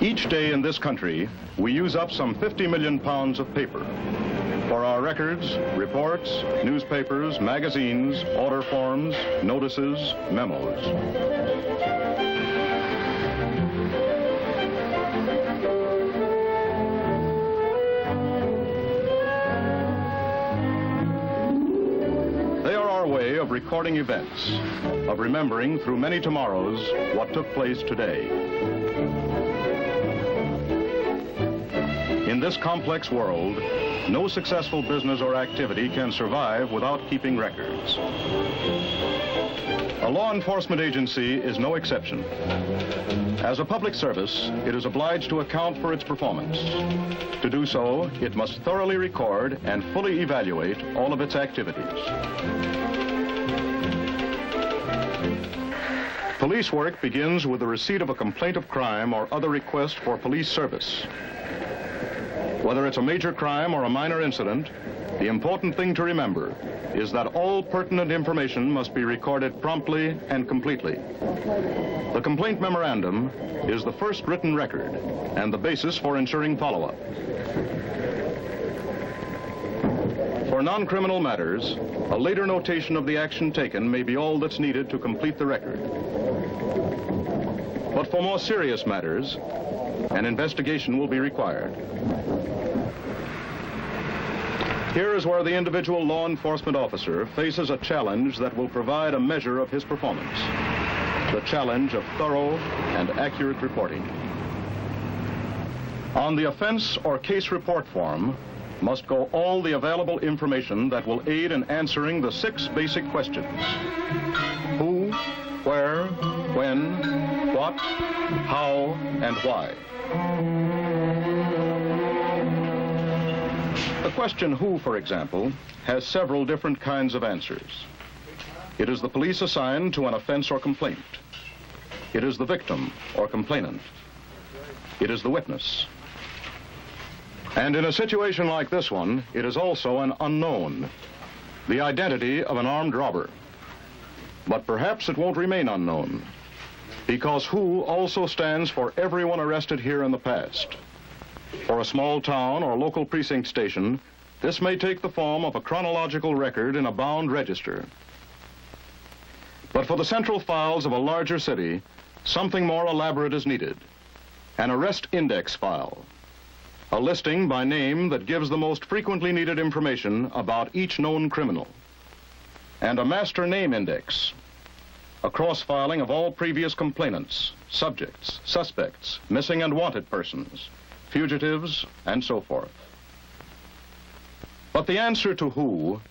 Each day in this country, we use up some 50 million pounds of paper for our records, reports, newspapers, magazines, order forms, notices, memos. They are our way of recording events, of remembering through many tomorrows what took place today. In this complex world, no successful business or activity can survive without keeping records. A law enforcement agency is no exception. As a public service, it is obliged to account for its performance. To do so, it must thoroughly record and fully evaluate all of its activities. Police work begins with the receipt of a complaint of crime or other request for police service. Whether it's a major crime or a minor incident, the important thing to remember is that all pertinent information must be recorded promptly and completely. The complaint memorandum is the first written record and the basis for ensuring follow-up. For non-criminal matters, a later notation of the action taken may be all that's needed to complete the record. But for more serious matters, an investigation will be required. Here is where the individual law enforcement officer faces a challenge that will provide a measure of his performance. The challenge of thorough and accurate reporting. On the offense or case report form must go all the available information that will aid in answering the 6 basic questions. Who, where, when, what, how, and why. The question who, for example, has several different kinds of answers. It is the police assigned to an offense or complaint. It is the victim or complainant. It is the witness. And in a situation like this one, it is also an unknown, the identity of an armed robber. But perhaps it won't remain unknown, because who also stands for everyone arrested here in the past. For a small town or local precinct station, this may take the form of a chronological record in a bound register. But for the central files of a larger city, something more elaborate is needed. An arrest index file, a listing by name that gives the most frequently needed information about each known criminal. And a master name index, a cross-filing of all previous complainants, subjects, suspects, missing and wanted persons, fugitives, and so forth. But the answer to who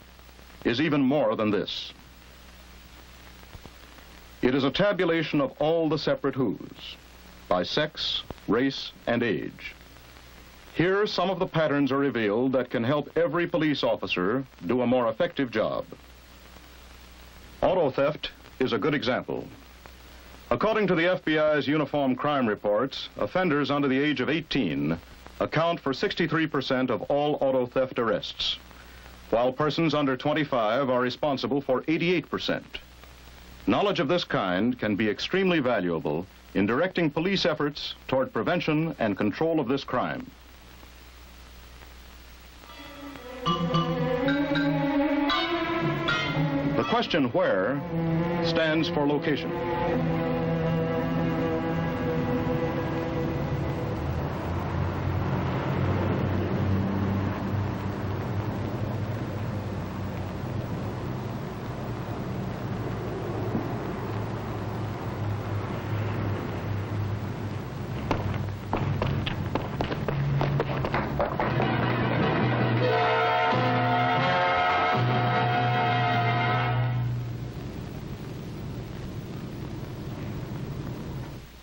is even more than this. It is a tabulation of all the separate whos, by sex, race, and age. Here, some of the patterns are revealed that can help every police officer do a more effective job. Auto theft is a good example. According to the FBI's uniform crime reports, offenders under the age of 18 account for 63% of all auto theft arrests, while persons under 25 are responsible for 88%. Knowledge of this kind can be extremely valuable in directing police efforts toward prevention and control of this crime. The question where stands for location.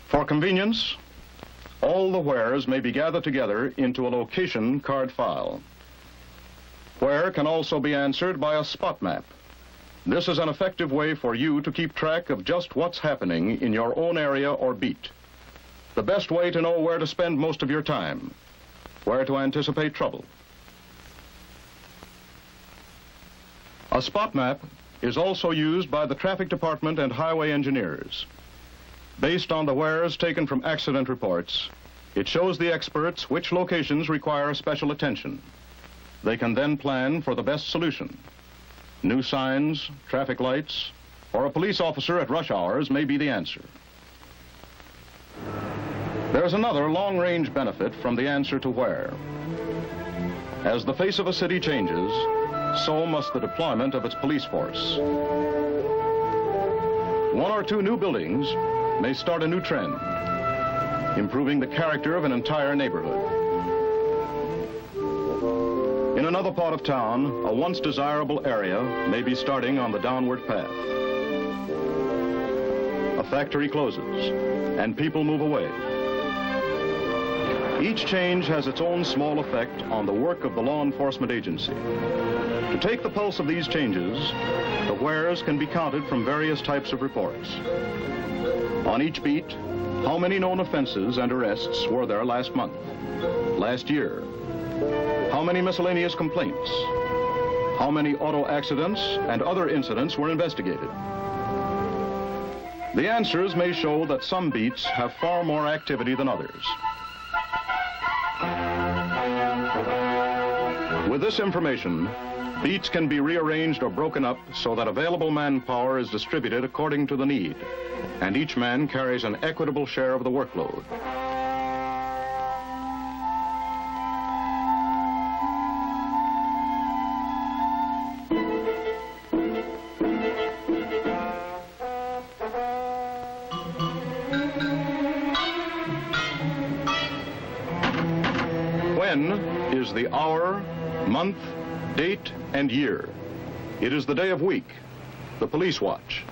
For convenience, all the wheres may be gathered together into a location card file. Where can also be answered by a spot map. This is an effective way for you to keep track of just what's happening in your own area or beat. The best way to know where to spend most of your time, where to anticipate trouble. A spot map is also used by the traffic department and highway engineers. Based on the wheres taken from accident reports, It shows the experts which locations require special attention. They can then plan for the best solution. New signs, traffic lights, or a police officer at rush hours may be the answer. There's another long-range benefit from the answer to where. As the face of a city changes, so must the deployment of its police force. One or two new buildings may start a new trend, improving the character of an entire neighborhood. In another part of town, a once desirable area may be starting on the downward path. A factory closes, and people move away. Each change has its own small effect on the work of the law enforcement agency. To take the pulse of these changes, the wheres can be counted from various types of reports. On each beat, how many known offenses and arrests were there last month, last year? How many miscellaneous complaints? How many auto accidents and other incidents were investigated? The answers may show that some beats have far more activity than others. With this information, beats can be rearranged or broken up so that available manpower is distributed according to the need, and each man carries an equitable share of the workload. When is the hour, month, date, and year. It is the day of week, the police watch.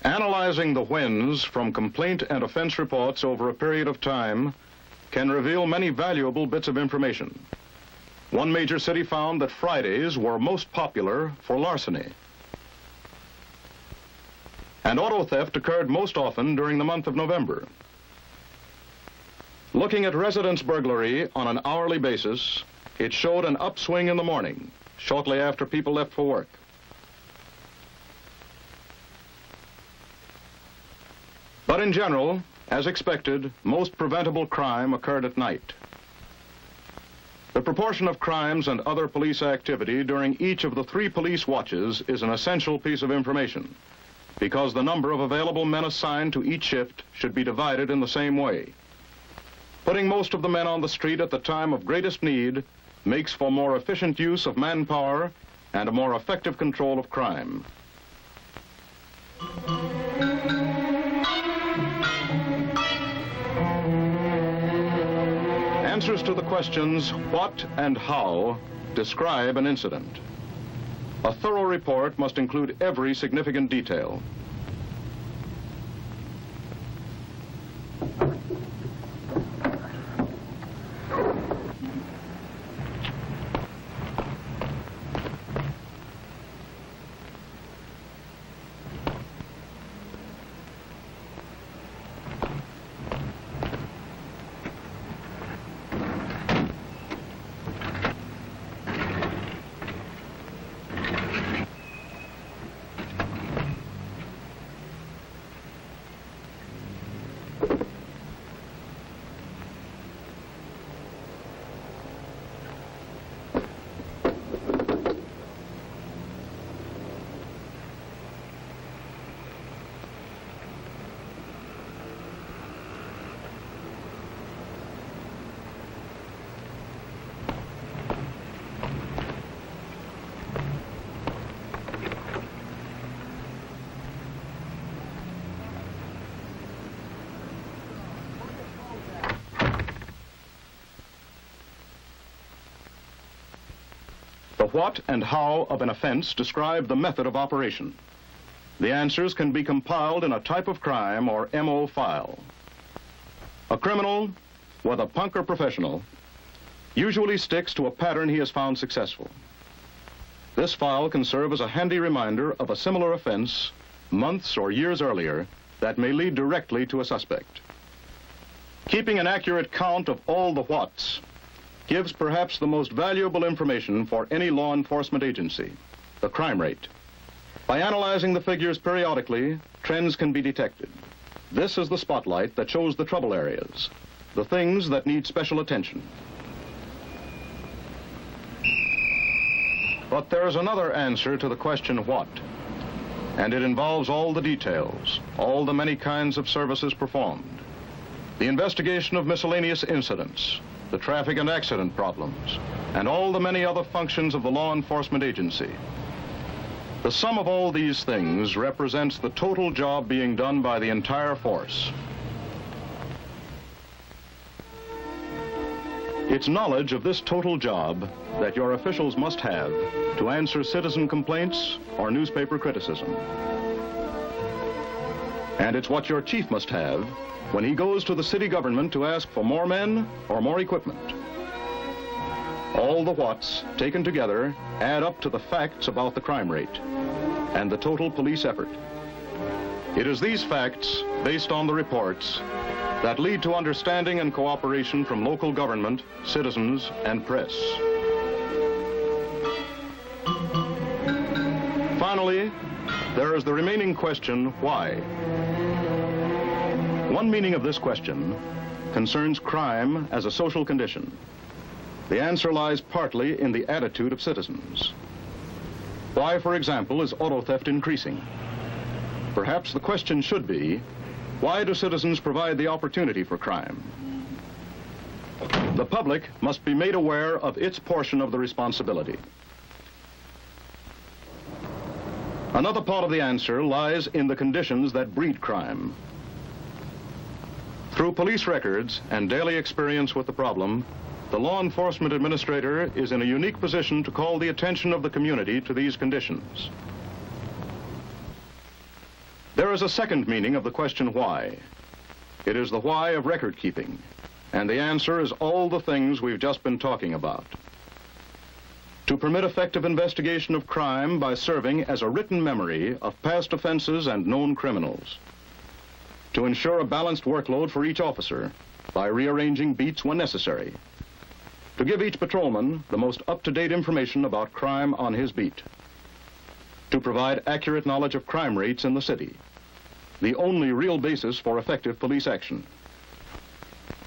Analyzing the whens from complaint and offense reports over a period of time can reveal many valuable bits of information. One major city found that Fridays were most popular for larceny. And auto theft occurred most often during the month of November. Looking at residence burglary on an hourly basis, it showed an upswing in the morning, shortly after people left for work. But in general, as expected, most preventable crime occurred at night. The proportion of crimes and other police activity during each of the 3 police watches is an essential piece of information, because the number of available men assigned to each shift should be divided in the same way. Putting most of the men on the street at the time of greatest need makes for more efficient use of manpower and a more effective control of crime. Answers to the questions what and how describe an incident. A thorough report must include every significant detail. The what and how of an offense describe the method of operation. The answers can be compiled in a type of crime or MO file. A criminal, whether punk or professional, usually sticks to a pattern he has found successful. This file can serve as a handy reminder of a similar offense months or years earlier that may lead directly to a suspect. Keeping an accurate count of all the whats gives perhaps the most valuable information for any law enforcement agency, the crime rate. By analyzing the figures periodically, trends can be detected. This is the spotlight that shows the trouble areas, the things that need special attention. But there's another answer to the question what, and it involves all the details, all the many kinds of services performed, the investigation of miscellaneous incidents, the traffic and accident problems, and all the many other functions of the law enforcement agency. The sum of all these things represents the total job being done by the entire force. It's knowledge of this total job that your officials must have to answer citizen complaints or newspaper criticism. And it's what your chief must have when he goes to the city government to ask for more men or more equipment. All the whats taken together add up to the facts about the crime rate and the total police effort. It is these facts, based on the reports, that lead to understanding and cooperation from local government, citizens, and press. Finally, there is the remaining question, why? One meaning of this question concerns crime as a social condition. The answer lies partly in the attitude of citizens. Why, for example, is auto theft increasing? Perhaps the question should be, why do citizens provide the opportunity for crime? The public must be made aware of its portion of the responsibility. Another part of the answer lies in the conditions that breed crime. Through police records and daily experience with the problem, the law enforcement administrator is in a unique position to call the attention of the community to these conditions. There is a second meaning of the question why. It is the why of record keeping, and the answer is all the things we've just been talking about. To permit effective investigation of crime by serving as a written memory of past offenses and known criminals. To ensure a balanced workload for each officer by rearranging beats when necessary. To give each patrolman the most up-to-date information about crime on his beat. To provide accurate knowledge of crime rates in the city, the only real basis for effective police action.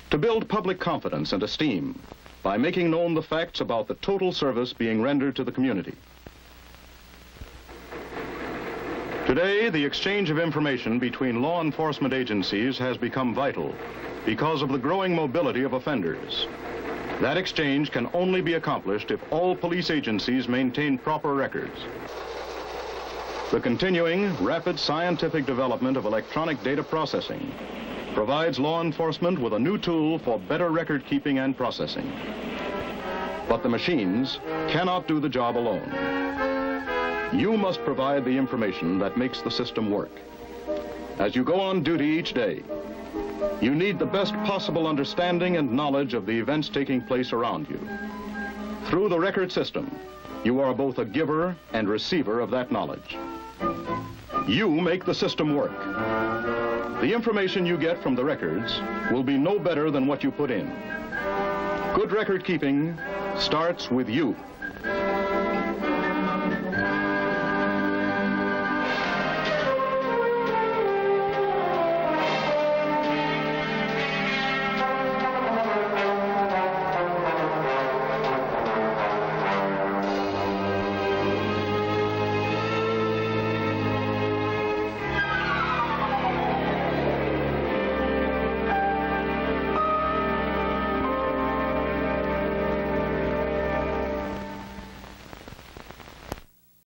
To build public confidence and esteem by making known the facts about the total service being rendered to the community. Today, the exchange of information between law enforcement agencies has become vital because of the growing mobility of offenders. That exchange can only be accomplished if all police agencies maintain proper records. The continuing rapid scientific development of electronic data processing provides law enforcement with a new tool for better record keeping and processing. But the machines cannot do the job alone. You must provide the information that makes the system work. As you go on duty each day, you need the best possible understanding and knowledge of the events taking place around you. Through the record system, you are both a giver and receiver of that knowledge. You make the system work. The information you get from the records will be no better than what you put in. Good record keeping starts with you.